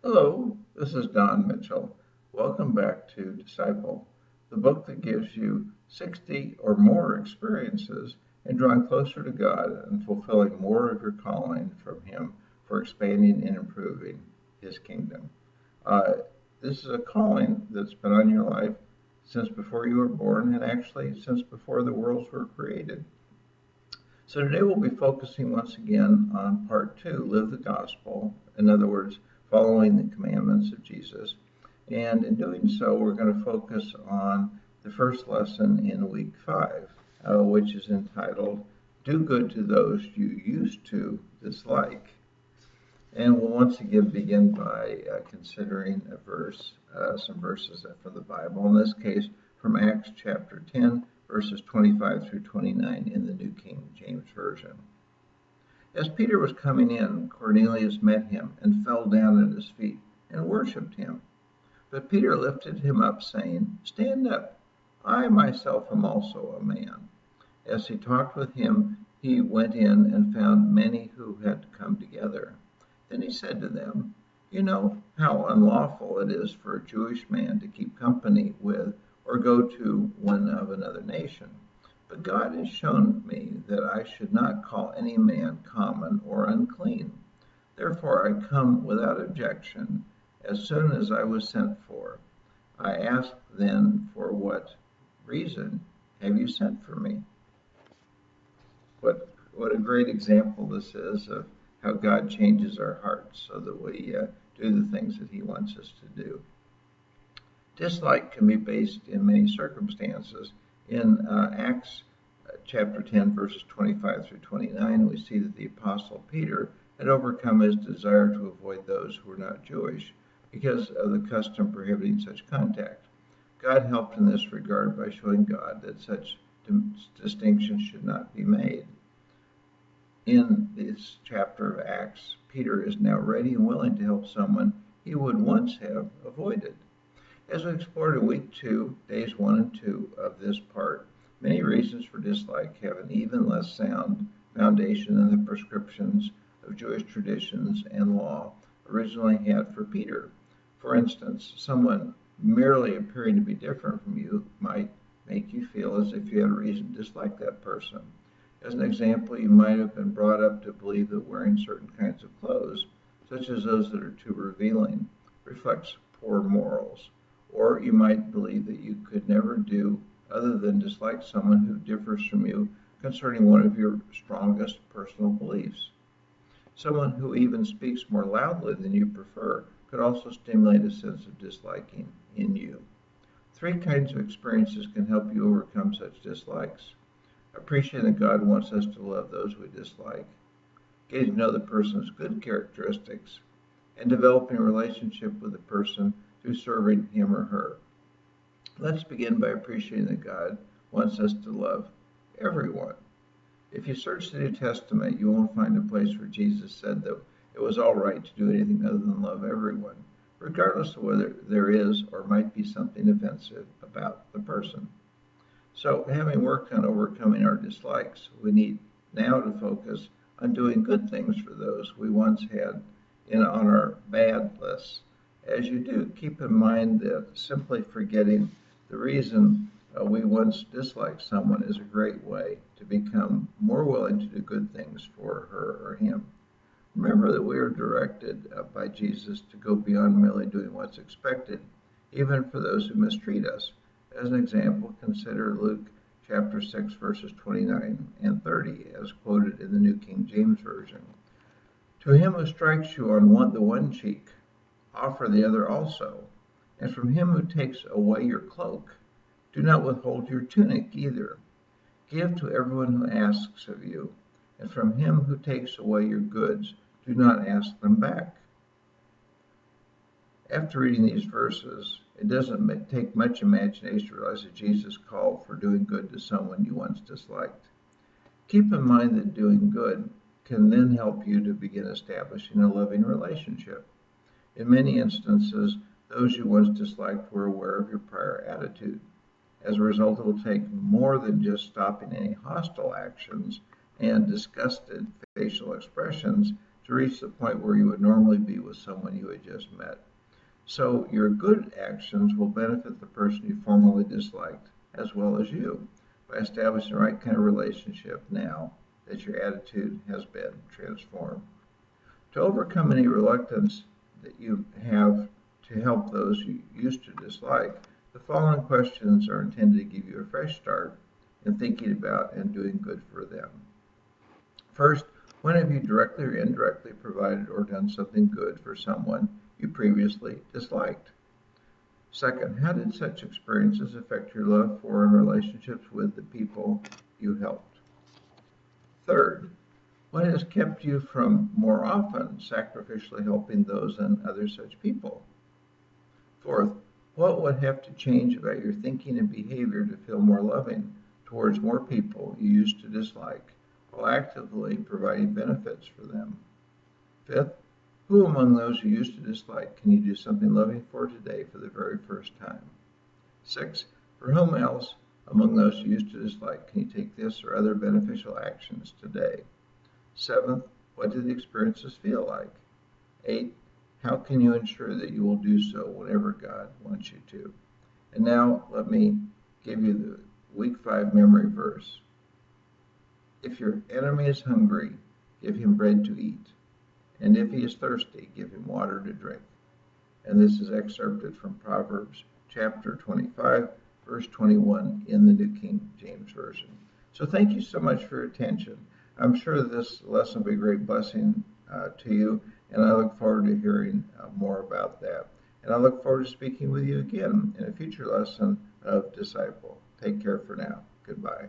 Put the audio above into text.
Hello, this is Don Mitchell. Welcome back to Disciple, the book that gives you 60 or more experiences in drawing closer to God and fulfilling more of your calling from Him for expanding and improving His kingdom. Uh, this is a calling that's been on your life since before you were born and actually since before the worlds were created. So today we'll be focusing once again on part two, live the gospel. In other words, following the commandments of Jesus. And in doing so, we're going to focus on the first lesson in week five, which is entitled, Do Good to Those You Used to Dislike. And we'll once again begin by considering some verses from the Bible. In this case, from Acts chapter 10, verses 25 through 29 in the New King James Version. As Peter was coming in, Cornelius met him and fell down at his feet and worshipped him. But Peter lifted him up, saying, Stand up, I myself am also a man. As he talked with him, he went in and found many who had come together. Then he said to them, You know how unlawful it is for a Jewish man to keep company with or go to one of another nation. But God has shown me that I should not call any man common or unclean. Therefore I come without objection as soon as I was sent for. I asked then, For what reason have you sent for me? What a great example this is of how God changes our hearts so that we do the things that He wants us to do. Dislike can be based in many circumstances. In Acts chapter 10, verses 25 through 29, we see that the Apostle Peter had overcome his desire to avoid those who were not Jewish because of the custom prohibiting such contact. God helped in this regard by showing God that such distinctions should not be made. In this chapter of Acts, Peter is now ready and willing to help someone he would once have avoided. As we explored in week 2, days 1 and 2 of this part, many reasons for dislike have an even less sound foundation than the prescriptions of Jewish traditions and law originally had for Peter. For instance, someone merely appearing to be different from you might make you feel as if you had a reason to dislike that person. As an example, you might have been brought up to believe that wearing certain kinds of clothes, such as those that are too revealing, reflects poor morals. Or you might believe that you could never do other than dislike someone who differs from you concerning one of your strongest personal beliefs. Someone who even speaks more loudly than you prefer could also stimulate a sense of disliking in you. Three kinds of experiences can help you overcome such dislikes. Appreciating that God wants us to love those we dislike, getting to know the person's good characteristics, and developing a relationship with the person through serving him or her. Let's begin by appreciating that God wants us to love everyone. If you search the New Testament, you won't find a place where Jesus said that it was all right to do anything other than love everyone, regardless of whether there is or might be something offensive about the person. So, having worked on overcoming our dislikes, we need now to focus on doing good things for those we once had on our bad lists. As you do, keep in mind that simply forgetting the reason we once disliked someone is a great way to become more willing to do good things for her or him. Remember that we are directed by Jesus to go beyond merely doing what's expected, even for those who mistreat us. As an example, consider Luke chapter 6, verses 29 and 30, as quoted in the New King James Version. To him who strikes you on the one cheek, offer the other also. And from him who takes away your cloak, do not withhold your tunic either. Give to everyone who asks of you, and from him who takes away your goods, do not ask them back. After reading these verses, it doesn't take much imagination to realize that Jesus called for doing good to someone you once disliked. Keep in mind that doing good can then help you to begin establishing a loving relationship. In many instances, those you once disliked were aware of your prior attitude. As a result, it will take more than just stopping any hostile actions and disgusted facial expressions to reach the point where you would normally be with someone you had just met. So your good actions will benefit the person you formerly disliked as well as you by establishing the right kind of relationship now that your attitude has been transformed. To overcome any reluctance that you have to help those you used to dislike, the following questions are intended to give you a fresh start in thinking about and doing good for them. First, when have you directly or indirectly provided or done something good for someone you previously disliked? Second, how did such experiences affect your love for and relationships with the people you helped? Third, what has kept you from more often sacrificially helping those and other such people? Fourth, what would have to change about your thinking and behavior to feel more loving towards more people you used to dislike while actively providing benefits for them? Fifth, who among those you used to dislike can you do something loving for today for the very first time? Sixth, for whom else among those you used to dislike can you take this or other beneficial actions today? Seventh, what do the experiences feel like? Eighth, how can you ensure that you will do so whenever God wants you to? And now let me give you the week 5 memory verse. If your enemy is hungry, give him bread to eat. And if he is thirsty, give him water to drink. And this is excerpted from Proverbs chapter 25, verse 21 in the New King James Version. So thank you so much for your attention. I'm sure this lesson will be a great blessing to you, and I look forward to hearing more about that. And I look forward to speaking with you again in a future lesson of Disciple. Take care for now. Goodbye.